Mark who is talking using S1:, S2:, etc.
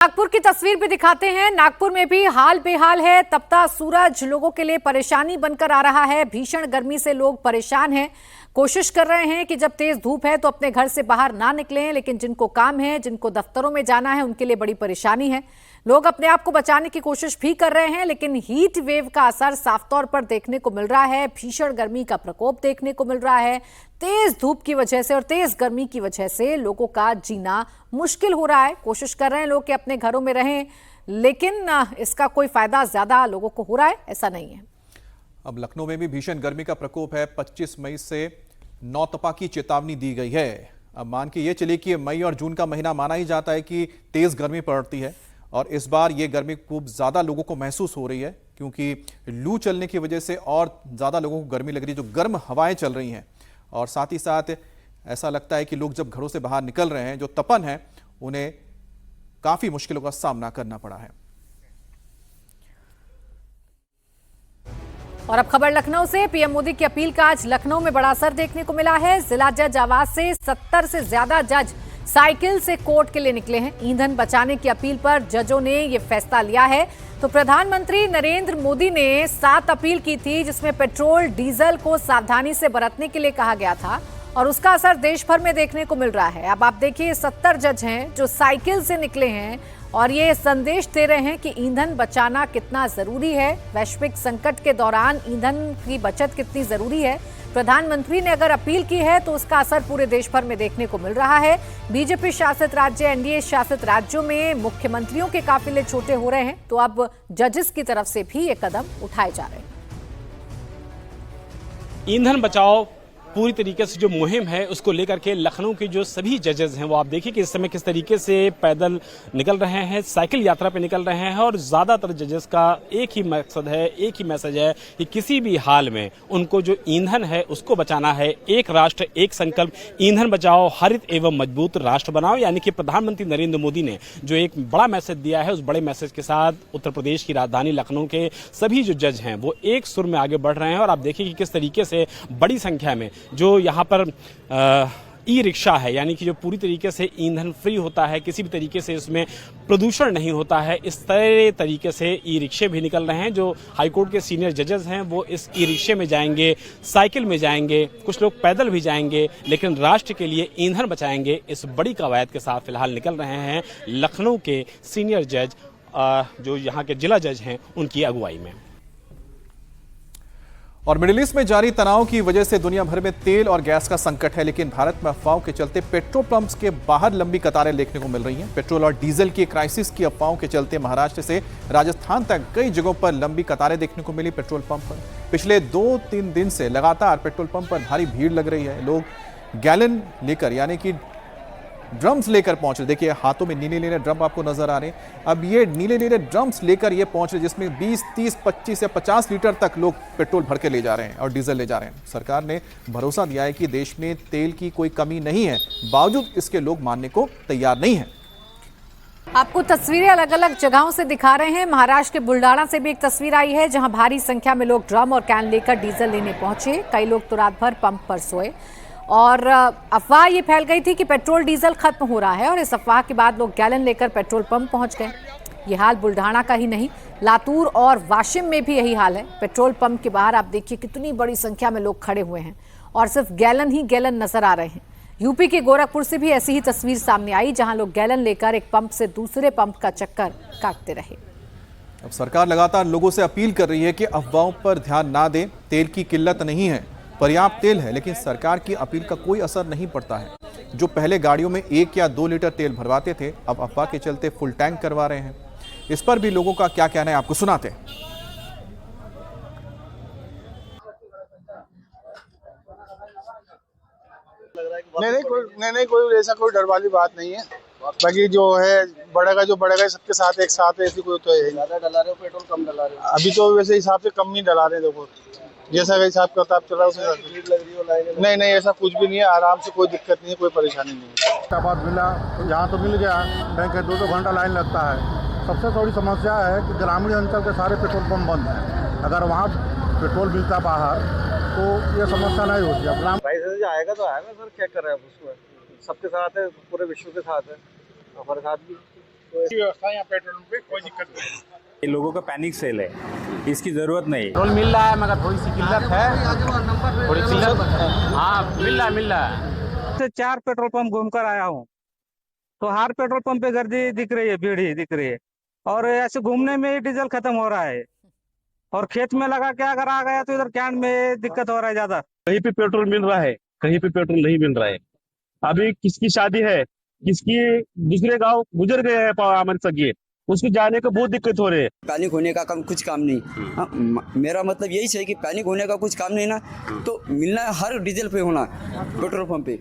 S1: नागपुर की तस्वीर भी दिखाते हैं। नागपुर में भी हाल बेहाल है। तपता सूरज लोगों के लिए परेशानी बनकर आ रहा है। भीषण गर्मी से लोग परेशान हैं। कोशिश कर रहे हैं कि जब तेज धूप है तो अपने घर से बाहर ना निकलें, लेकिन जिनको काम है, जिनको दफ्तरों में जाना है, उनके लिए बड़ी परेशानी है। लोग अपने आप को बचाने की कोशिश भी कर रहे हैं, लेकिन हीट वेव का असर साफ तौर पर देखने को मिल रहा है। भीषण गर्मी का प्रकोप देखने को मिल रहा है। तेज धूप की वजह से और तेज गर्मी की वजह से लोगों का जीना मुश्किल हो रहा है। कोशिश कर रहे हैं लोग कि अपने घरों में रहें, लेकिन इसका कोई फायदा ज्यादा लोगों को हो रहा है ऐसा नहीं है।
S2: अब लखनऊ में भी भीषण गर्मी का प्रकोप है। 25 मई से नौतपा की चेतावनी दी गई है। अब मान के ये चलिए कि मई और जून का महीना माना ही जाता है कि तेज गर्मी पड़ती है, और इस बार ये गर्मी खूब ज्यादा लोगों को महसूस हो रही है, क्योंकि लू चलने की वजह से और ज्यादा लोगों को गर्मी लग रही है। जो गर्म हवाएं चल रही हैं, और साथ ही साथ ऐसा लगता है कि लोग जब घरों से बाहर निकल रहे हैं, जो तपन है, उन्हें काफी मुश्किलों का सामना करना पड़ा है।
S1: और अब खबर लखनऊ से। पीएम मोदी की अपील का आज लखनऊ में बड़ा असर देखने को मिला है। जिला जज आवास से 70 से ज्यादा जज साइकिल से कोर्ट के लिए निकले हैं। ईंधन बचाने की अपील पर जजों ने यह फैसला लिया है। तो प्रधानमंत्री नरेंद्र मोदी ने 7 अपील की थी, जिसमें पेट्रोल डीजल को सावधानी से बरतने के लिए कहा गया था, और उसका असर देश भर में देखने को मिल रहा है। अब आप देखिए, 70 जज हैं जो साइकिल से निकले हैं और ये संदेश दे रहे हैं कि ईंधन बचाना कितना जरूरी है। वैश्विक संकट के दौरान ईंधन की बचत कितनी जरूरी है। प्रधानमंत्री ने अगर अपील की है तो उसका असर पूरे देश भर में देखने को मिल रहा है। बीजेपी शासित राज्य, एनडीए शासित राज्यों में मुख्यमंत्रियों के काफिले छोटे हो रहे हैं, तो अब जजेस की तरफ से भी ये कदम उठाए जा रहे हैं।
S3: ईंधन बचाओ पूरी तरीके से जो मुहिम है उसको लेकर के लखनऊ के जो सभी जजेस हैं, वो आप देखिए कि इस समय किस तरीके से पैदल निकल रहे हैं, साइकिल यात्रा पे निकल रहे हैं। और ज्यादातर जजेस का एक ही मकसद है, एक ही मैसेज है कि किसी भी हाल में उनको जो ईंधन है उसको बचाना है। एक राष्ट्र एक संकल्प, ईंधन बचाओ, हरित एवं मजबूत राष्ट्र बनाओ। यानी कि प्रधानमंत्री नरेंद्र मोदी ने जो एक बड़ा मैसेज दिया है, उस बड़े मैसेज के साथ उत्तर प्रदेश की राजधानी लखनऊ के सभी जो जज हैं वो एक सुर में आगे बढ़ रहे हैं। और आप देखिए कि किस तरीके से बड़ी संख्या में जो यहाँ पर ई रिक्शा है, यानी कि जो पूरी तरीके से ईंधन फ्री होता है, किसी भी तरीके से इसमें प्रदूषण नहीं होता है, इस तरीके से ई रिक्शे भी निकल रहे हैं। जो हाईकोर्ट के सीनियर जजेस हैं वो इस ई रिक्शे में जाएंगे, साइकिल में जाएंगे, कुछ लोग पैदल भी जाएंगे, लेकिन राष्ट्र के लिए ईंधन बचाएंगे, इस बड़ी कवायद के साथ फिलहाल निकल रहे हैं लखनऊ के सीनियर जज, जो यहाँ के जिला जज हैं, उनकी अगुवाई में।
S2: और मिडिल ईस्ट में जारी तनाव की वजह से दुनिया भर में तेल और गैस का संकट है, लेकिन भारत में अफवाहों के चलते पेट्रोल पंप्स के बाहर लंबी कतारें देखने को मिल रही हैं। पेट्रोल और डीजल की क्राइसिस की अफवाहों के चलते महाराष्ट्र से राजस्थान तक कई जगहों पर लंबी कतारें देखने को मिली पेट्रोल पंप पर। पिछले 2-3 दिन से लगातार पेट्रोल पंप पर भारी भीड़ लग रही है। लोग गैलन लेकर, यानी कि ड्रम्स लेकर पहुंच रहे। देखिए हाथों में नीले नीले ड्रम आपको नजर आ रहे हैं। अब ये नीले नीले ड्रम्स लेकर ये पहुंच रहे, जिसमें 20, 30, 25 या 50 लीटर तक लोग पेट्रोल भर के ले जा रहे हैं और डीजल ले जा रहे हैं। सरकार ने भरोसा दिया है कि देश में तेल की कोई कमी नहीं है, बावजूद इसके लोग मानने को तैयार नहीं है।
S1: आपको तस्वीरें अलग अलग जगहों से दिखा रहे हैं। महाराष्ट्र के बुल्डाना से भी एक तस्वीर आई है, जहां भारी संख्या में लोग ड्रम और कैन लेकर डीजल लेने पहुंचे। कई लोग तो रात भर पंप पर सोए, और अफवाह ये फैल गई थी कि पेट्रोल डीजल खत्म हो रहा है, और इस अफवाह के बाद लोग गैलन लेकर पेट्रोल पंप पहुंच गए। ये हाल बुल्ढाना का ही नहीं, लातूर और वाशिम में भी यही हाल है। पेट्रोल पंप के बाहर आप देखिए कितनी बड़ी संख्या में लोग खड़े हुए हैं, और सिर्फ गैलन ही गैलन नजर आ रहे हैं। यूपी के गोरखपुर से भी ऐसी ही तस्वीर सामने आई, जहां लोग गैलन लेकर एक पंप से दूसरे पंप का चक्कर काटते रहे।
S2: अब सरकार लगातार लोगों से अपील कर रही है कि अफवाहों पर ध्यान ना दें। तेल की किल्लत नहीं है, पर्याप्त तेल है, लेकिन सरकार की अपील का कोई असर नहीं पड़ता है। जो पहले गाड़ियों में 1 या 2 लीटर तेल भरवाते थे, अब अफवाह के चलते फुल टैंक करवा रहे हैं। इस पर भी लोगों का क्या कहना है, आपको सुनाते हैं।
S4: नहीं, कोई ऐसा कोई डर वाली बात नहीं है। बाकी जो है बढ़ेगा सबके साथ एक साथ है, ऐसी कोई तो है। ज्यादा डला रहे हो पेट्रोल, कम डला रहे हो? अभी तो वैसे हिसाब से कम ही डला रहे हैं। देखो जैसा हिसाब किताब चल रहा है नहीं ऐसा कुछ भी नहीं है। आराम से, कोई दिक्कत नहीं है, कोई परेशानी नहीं है।
S5: मिला यहाँ तो मिल गया, बैंक है 2-2 घंटा लाइन लगता है। सबसे थोड़ी समस्या है कि ग्रामीण अंचल के सारे पेट्रोल पंप बंद हैं। अगर वहाँ पेट्रोल मिलता बाहर तो ये समस्या नहीं होती। अब
S6: प्राइस आएगा तो आएगा सर, क्या कर रहे हैं उसमें, सबके साथ है, पूरे विश्व के साथ है, हमारे साथ भी।
S4: व्यवस्था यहाँ पेट्रोल पे कोई दिक्कत नहीं।
S6: ये लोगों का पैनिक सेल है, इसकी जरूरत नहीं।
S7: पेट्रोल मिल रहा है मगर थोड़ी सी किल्लत है, थोड़ी किल्लत। हाँ मिल रहा है।
S8: से 4 पेट्रोल पंप घूमकर आया हूँ, तो हर पेट्रोल पंप पे गर्दी दिख रही है, भीड़ ही दिख रही है, और ऐसे घूमने में ही डीजल खत्म हो रहा है, और खेत में लगा के अगर आ गया तो इधर कैंट में दिक्कत हो रहा है ज्यादा।
S9: कहीं पे पेट्रोल मिल रहा है, कहीं पे पेट्रोल नहीं मिल रहा है। अभी किसकी शादी है, किसकी दूसरे गांव गुजर गए हैं हमारे सगे, उसको जाने को बहुत दिक्कत हो रही है।
S10: पैनिक होने का कुछ काम नहीं। हाँ, मेरा मतलब यही है कि पैनिक होने का कुछ काम नहीं ना, तो मिलना हर डीजल पे होना पेट्रोल पंप पे।